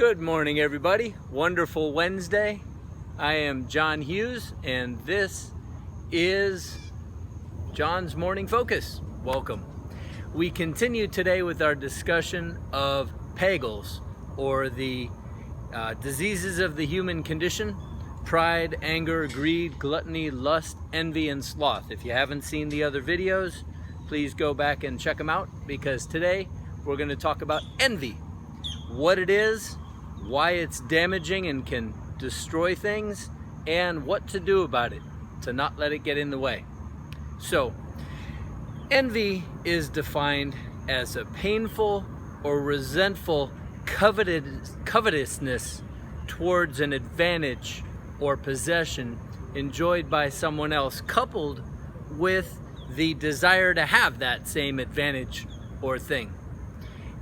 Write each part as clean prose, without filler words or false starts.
Good morning, everybody. Wonderful Wednesday. I am John Hughes, and this is John's Morning Focus. Welcome. We continue today with our discussion of pagels, or the diseases of the human condition: pride, anger, greed, gluttony, lust, envy, and sloth. If you haven't seen the other videos, please go back and check them out, because today we're going to talk about envy. What it is, why it's damaging and can destroy things, and what to do about it to not let it get in the way. So, envy is defined as a painful or resentful covetousness towards an advantage or possession enjoyed by someone else, coupled with the desire to have that same advantage or thing.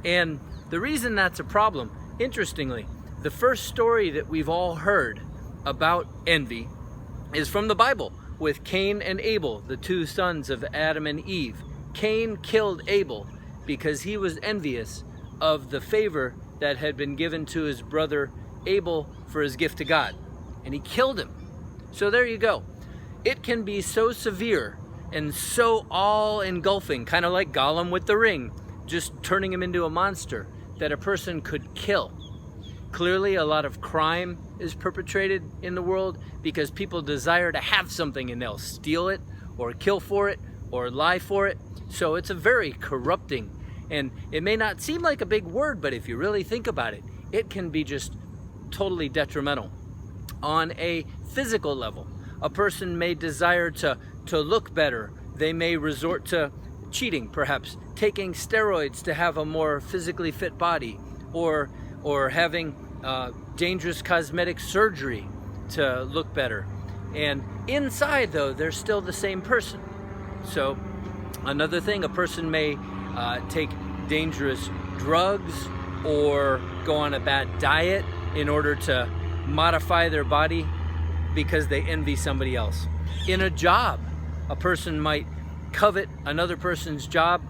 And the reason that's a problem, interestingly, the first story that we've all heard about envy is from the Bible, with Cain and Abel, the two sons of Adam and Eve. Cain killed Abel because he was envious of the favor that had been given to his brother Abel for his gift to God, and he killed him. So there you go. It can be so severe and so all-engulfing, kind of like Gollum with the ring, just turning him into a monster, that a person could kill. Clearly, a lot of crime is perpetrated in the world because people desire to have something and they'll steal it or kill for it or lie for it. So it's a very corrupting, and it may not seem like a big word, but if you really think about it, it can be just totally detrimental. On a physical level, a person may desire to look better. They may resort to cheating, perhaps taking steroids to have a more physically fit body, or having dangerous cosmetic surgery to look better. And inside, though, they're still the same person. So another thing, a person may take dangerous drugs or go on a bad diet in order to modify their body because they envy somebody else. In a job, a person might covet another person's job.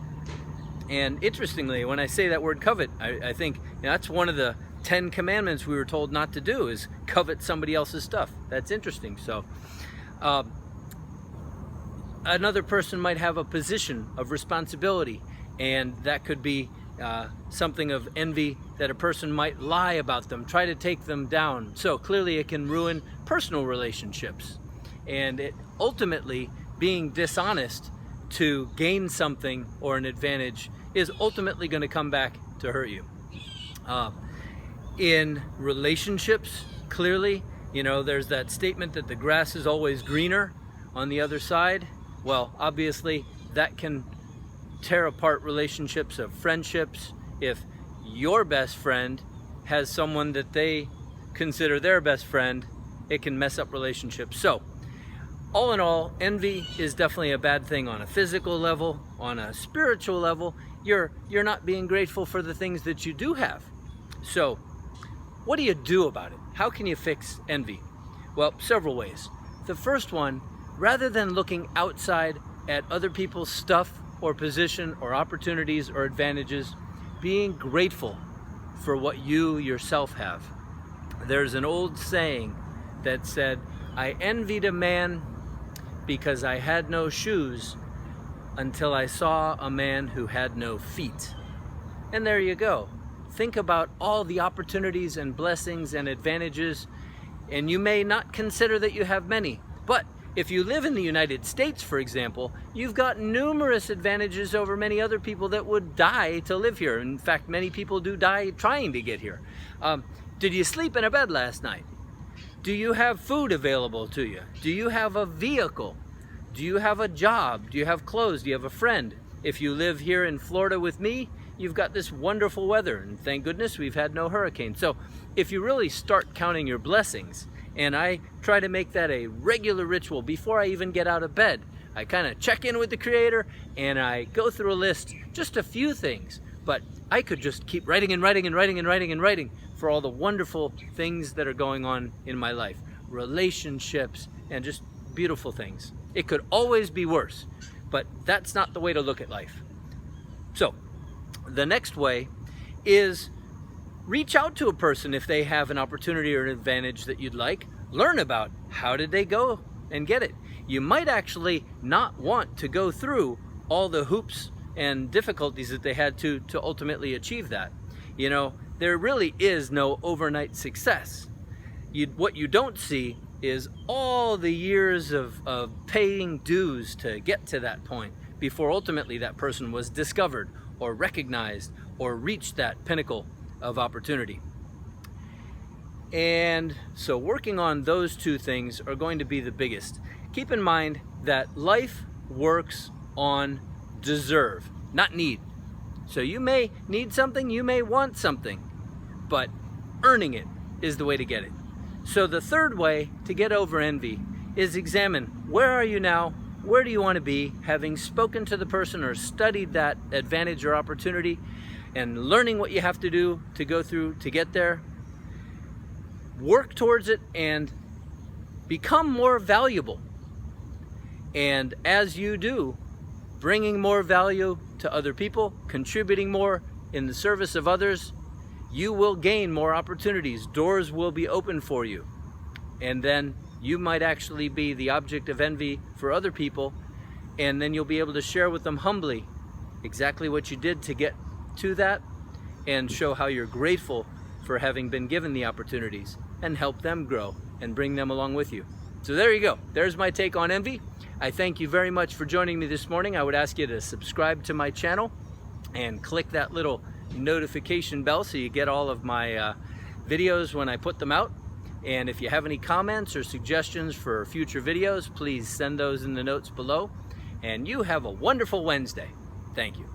And interestingly, when I say that word covet, I think that's one of the 10 commandments we were told not to do, is covet somebody else's stuff. That's interesting. So another person might have a position of responsibility, and that could be something of envy, that a person might lie about them, try to take them down. So clearly it can ruin personal relationships, and it ultimately, being dishonest to gain something or an advantage, is ultimately going to come back to hurt you. In relationships, clearly, there's that statement that the grass is always greener on the other side. Well, obviously, that can tear apart relationships of friendships. If your best friend has someone that they consider their best friend, it can mess up relationships. So, all in all, envy is definitely a bad thing on a physical level. On a spiritual level, you're not being grateful for the things that you do have. So, what do you do about it? How can you fix envy? Well, several ways. The first one, rather than looking outside at other people's stuff or position or opportunities or advantages, being grateful for what you yourself have. There's an old saying that said, "I envied a man because I had no shoes until I saw a man who had no feet." And there you go. Think about all the opportunities and blessings and advantages, and you may not consider that you have many, but if you live in the United States, for example, you've got numerous advantages over many other people that would die to live here. In fact, many people do die trying to get here. Did you sleep in a bed last night? Do you have food available to you? Do you have a vehicle? Do you have a job? Do you have clothes? Do you have a friend? If you live here in Florida with me, you've got this wonderful weather, and thank goodness we've had no hurricanes. So if you really start counting your blessings, and I try to make that a regular ritual before I even get out of bed, I kind of check in with the Creator and I go through a list, just a few things, but I could just keep writing and writing and writing and writing and writing for all the wonderful things that are going on in my life. Relationships and just beautiful things. It could always be worse, but that's not the way to look at life. So, the next way is reach out to a person if they have an opportunity or an advantage that you'd like. Learn about how did they go and get it. You might actually not want to go through all the hoops and difficulties that they had to ultimately achieve that. You know, there really is no overnight success. What you don't see is all the years of paying dues to get to that point before ultimately that person was discovered or recognized or reached that pinnacle of opportunity. And so working on those two things are going to be the biggest. Keep in mind that life works on deserve, not need. So you may need something, you may want something, but earning it is the way to get it. So the third way to get over envy is examine, where are you now? Where do you want to be? Having spoken to the person or studied that advantage or opportunity and learning what you have to do to go through to get there, work towards it and become more valuable. And as you do, bringing more value to other people, contributing more in the service of others, you will gain more opportunities. Doors will be open for you. And then you might actually be the object of envy for other people, and then you'll be able to share with them humbly exactly what you did to get to that and show how you're grateful for having been given the opportunities and help them grow and bring them along with you. So there you go. There's my take on envy. I thank you very much for joining me this morning. I would ask you to subscribe to my channel and click that little notification bell so you get all of my videos when I put them out. And if you have any comments or suggestions for future videos, please send those in the notes below. And you have a wonderful Wednesday. Thank you.